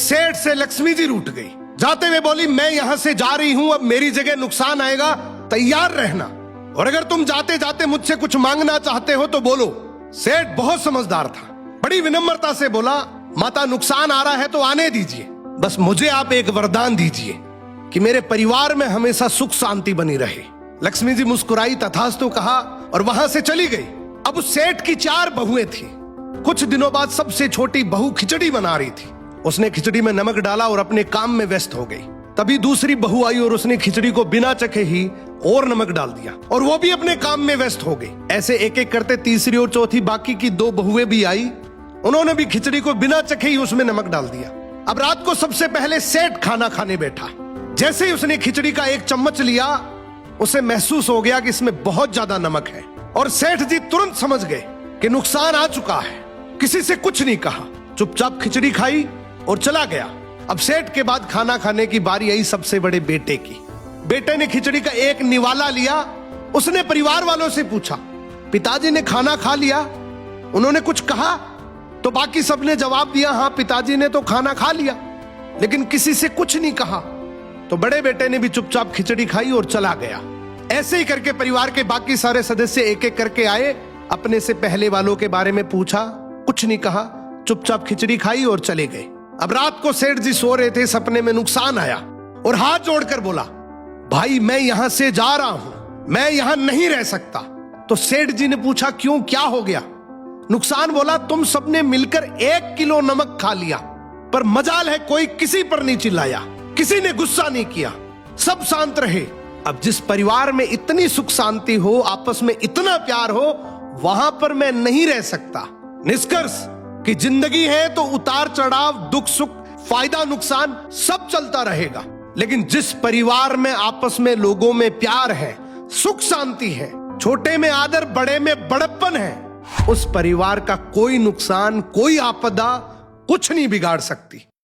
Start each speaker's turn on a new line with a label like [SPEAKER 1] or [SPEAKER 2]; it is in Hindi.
[SPEAKER 1] सेठ से लक्ष्मी जी रूठ गई। जाते हुए बोली, मैं यहां से जा रही हूं, अब मेरी जगह नुकसान आएगा, तैयार रहना, और अगर तुम जाते जाते मुझसे कुछ मांगना चाहते हो तो बोलो। सेठ बहुत समझदार था, बड़ी विनम्रता से बोला, माता नुकसान आ रहा है तो आने दीजिए, बस मुझे आप एक वरदान दीजिए कि मेरे परिवार में हमेशा सुख शांति बनी रहे। लक्ष्मी जी मुस्कुराई, तथास्तु कहा और वहां से चली गई। अब उस सेठ की 4 बहुएं थी। कुछ दिनों बाद सबसे छोटी बहू खिचड़ी बना रही थी। उसने खिचड़ी में नमक डाला और अपने काम में व्यस्त हो गई। तभी दूसरी बहू आई और उसने खिचड़ी को बिना चखे ही और नमक डाल दिया और वो भी अपने काम में व्यस्त हो गई। ऐसे एक एक करते तीसरी और चौथी बाकी की 2 बहुएं भी आई, उन्होंने भी खिचड़ी को बिना चखे ही उसमें नमक डाल दिया। अब रात को सबसे पहले सेठ खाना खाने बैठा। जैसे ही उसने खिचड़ी का 1 चम्मच लिया, उसे महसूस हो गया कि इसमें बहुत ज्यादा नमक है, और सेठ जी तुरंत समझ गए कि नुकसान आ चुका है। किसी से कुछ नहीं कहा, चुपचाप खिचड़ी खाई और चला गया। अब सेठ के बाद खाना खाने की बारी आई सबसे बड़े बेटे की। बेटे ने खिचड़ी का 1 निवाला लिया। उसने परिवार वालों से पूछा, पिताजी ने खाना खा लिया? उन्होंने कुछ कहा? तो बाकी सबने जवाब दिया, हाँ पिताजी ने तो खाना खा लिया, लेकिन किसी से कुछ नहीं कहा। तो बड़े बेटे ने भी चुपचाप खिचड़ी खाई और चला गया। ऐसे ही करके परिवार के बाकी सारे सदस्य एक एक करके आए, अपने से पहले वालों के बारे में पूछा, कुछ नहीं कहा, चुपचाप खिचड़ी खाई और चले गए। अब रात को सेठ जी सो रहे थे, सपने में नुकसान आया और हाथ जोड़कर बोला, भाई मैं यहां से जा रहा हूं, मैं यहां नहीं रह सकता। तो सेठ जी ने पूछा, क्यों, क्या हो गया? नुकसान बोला, तुम सबने मिलकर 1 किलो नमक खा लिया, पर मजाल है कोई किसी पर नहीं चिल्लाया, किसी ने गुस्सा नहीं किया, सब शांत रहे। अब जिस परिवार में इतनी सुख शांति हो, आपस में इतना प्यार हो, वहां पर मैं नहीं रह सकता। निष्कर्ष कि जिंदगी है तो उतार चढ़ाव, दुख सुख, फायदा नुकसान सब चलता रहेगा, लेकिन जिस परिवार में आपस में लोगों में प्यार है, सुख शांति है, छोटे में आदर, बड़े में बड़प्पन है, उस परिवार का कोई नुकसान, कोई आपदा कुछ नहीं बिगाड़ सकती।